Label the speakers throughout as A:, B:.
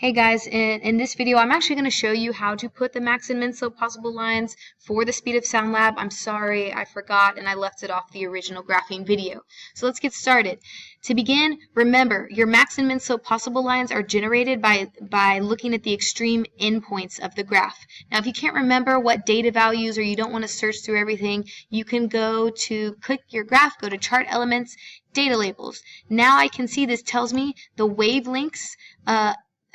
A: Hey guys, in this video I'm actually going to show you how to put the max and min slope possible lines for the Speed of Sound Lab. I'm sorry, I forgot and I left it off the original graphing video. So let's get started. To begin, remember your max and min slope possible lines are generated by looking at the extreme endpoints of the graph. Now if you can't remember what data values or you don't want to search through everything, you can click your graph, go to chart elements, data labels. Now I can see this tells me the wavelengths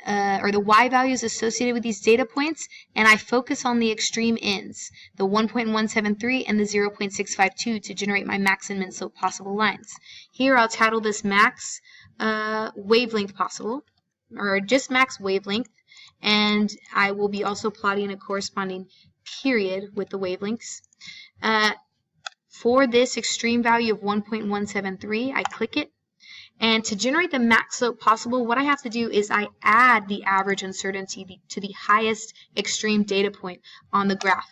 A: or the y values associated with these data points, and I focus on the extreme ends, the 1.173 and the 0.652 to generate my max and min slope possible lines. Here I'll title this max wavelength possible, or just max wavelength, and I will be also plotting a corresponding period with the wavelengths. For this extreme value of 1.173, I click it. And to generate the max slope possible, what I have to do is I add the average uncertainty to the highest extreme data point on the graph.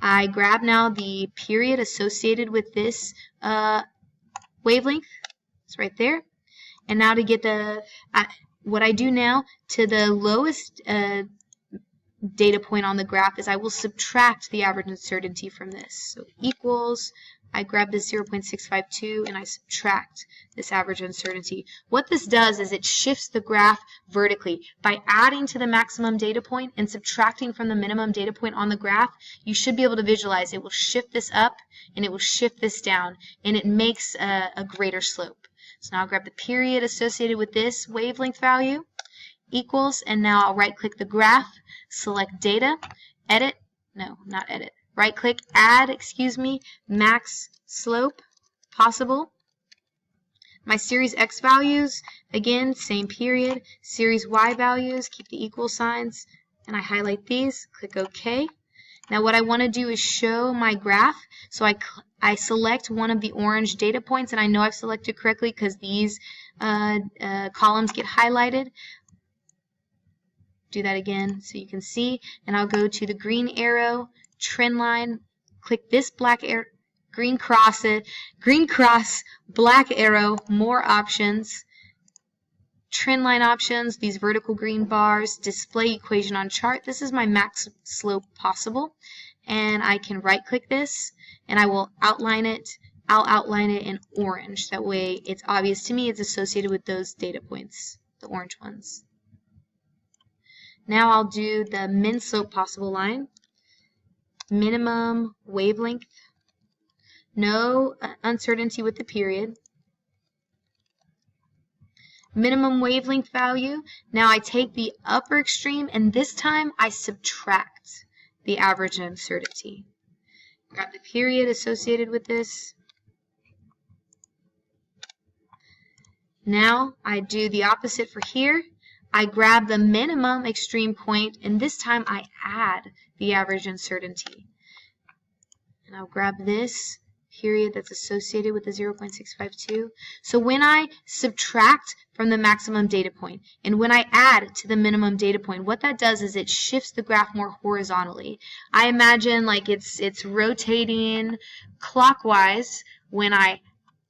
A: I grab now the period associated with this wavelength. It's right there. And now to get what I do now to the lowest data point on the graph is I will subtract the average uncertainty from this. So equals, I grab this 0.652 and I subtract this average uncertainty. What this does is it shifts the graph vertically. By adding to the maximum data point and subtracting from the minimum data point on the graph, you should be able to visualize it will shift this up and it will shift this down, and it makes a greater slope. So now I'll grab the period associated with this wavelength value, equals, and now I'll right click the graph, select data, edit, no, not edit, right click, add, max slope possible. My series X values, again, same period. Series Y values, keep the equal signs, and I highlight these, click OK. Now what I want to do is show my graph, so I select one of the orange data points, and I know I've selected correctly because these columns get highlighted. Do that again so you can see, and I'll go to the green arrow, trend line, click this black arrow, green cross, black arrow, more options, trend line options, these vertical green bars, display equation on chart. This is my max slope possible, and I can right click this and I will outline it. I'll outline it in orange. That way it's obvious to me it's associated with those data points, the orange ones. Now I'll do the min slope possible line. Minimum wavelength, no uncertainty with the period. Minimum wavelength value, now I take the upper extreme and this time I subtract the average uncertainty. Grab the period associated with this. Now I do the opposite for here. I grab the minimum extreme point, and this time I add the average uncertainty. And I'll grab this period that's associated with the 0.652. So when I subtract from the maximum data point, and when I add to the minimum data point, what that does is it shifts the graph more horizontally. I imagine like it's rotating clockwise. When I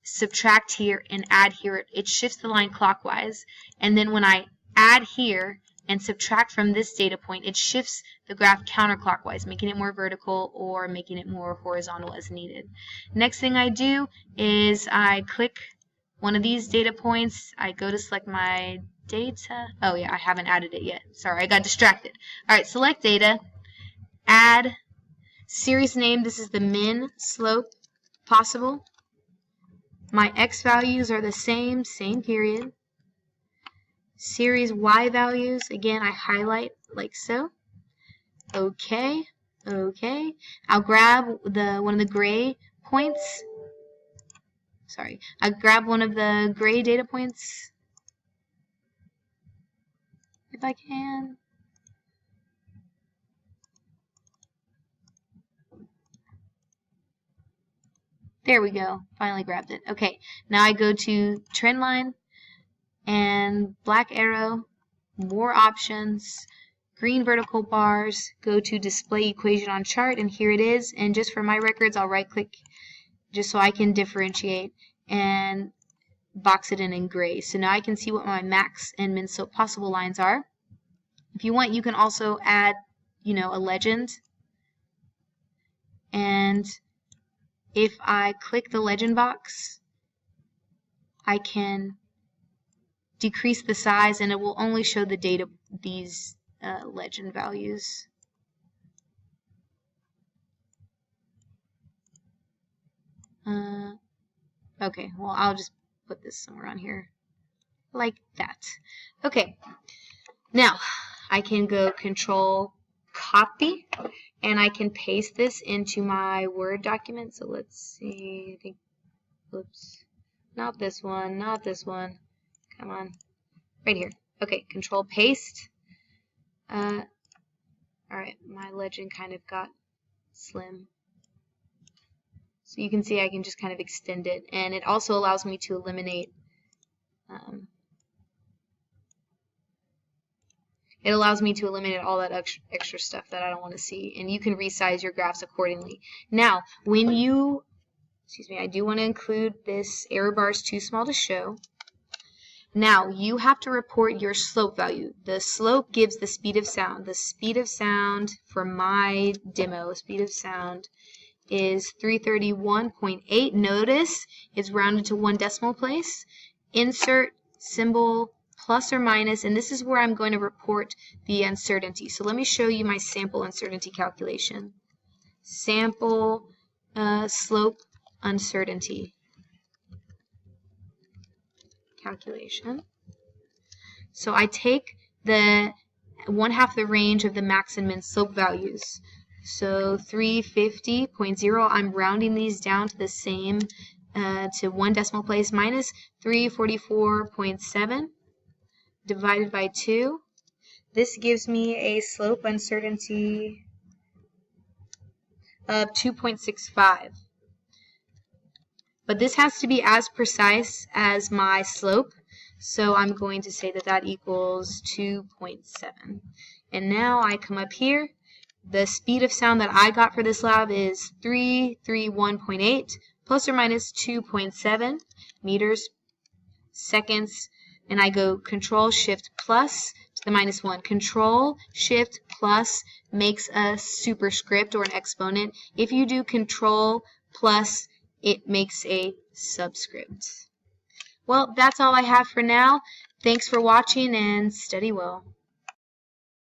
A: subtract here and add here, it shifts the line clockwise. And then when I add here and subtract from this data point, it shifts the graph counterclockwise, making it more vertical or making it more horizontal as needed. Next thing I do is I click one of these data points. I go to select my data. Oh yeah, I haven't added it yet. Sorry, I got distracted. Alright, select data, add series name. This is the min slope possible. My X values are the same period. Series Y values, again, I highlight like so. Okay, okay. I'll grab one of the gray points. Sorry, I grab one of the gray data points if I can. There we go. Finally grabbed it. Okay, now I go to trend line and black arrow, more options, green vertical bars, go to display equation on chart, and here it is. And just for my records, I'll right click just so I can differentiate, and box it in gray. So now I can see what my max and min slope possible lines are. If you want, you can also add, you know, a legend. And if I click the legend box, I can decrease the size and it will only show the data, these legend values. Okay, well, I'll just put this somewhere on here like that. Okay, now I can go Control copy and I can paste this into my Word document. So let's see, I think, oops, not this one, not this one. Come on, right here. Okay, Control paste. Alright, my legend kind of got slim. So you can see I can just kind of extend it, and it also allows me to eliminate all that extra stuff that I don't want to see, and you can resize your graphs accordingly. Now, when you, excuse me, I do want to include this error bar is too small to show. Now, you have to report your slope value. The slope gives the speed of sound. The speed of sound for my demo, speed of sound, is 331.8. Notice it's rounded to 1 decimal place. Insert symbol plus or minus, and this is where I'm going to report the uncertainty. So let me show you my sample uncertainty calculation. Sample slope uncertainty calculation. So I take the 1/2 the range of the max and min slope values. So 350.0, I'm rounding these down to the same, to 1 decimal place, minus 344.7 divided by 2. This gives me a slope uncertainty of 2.65. But this has to be as precise as my slope, so I'm going to say that that equals 2.7. And now I come up here. The speed of sound that I got for this lab is 331.8 plus or minus 2.7 meters seconds, and I go Control Shift plus to the -1. Control Shift plus makes a superscript or an exponent. If you do Control plus, it makes a subscript. Well, that's all I have for now. Thanks for watching and study well.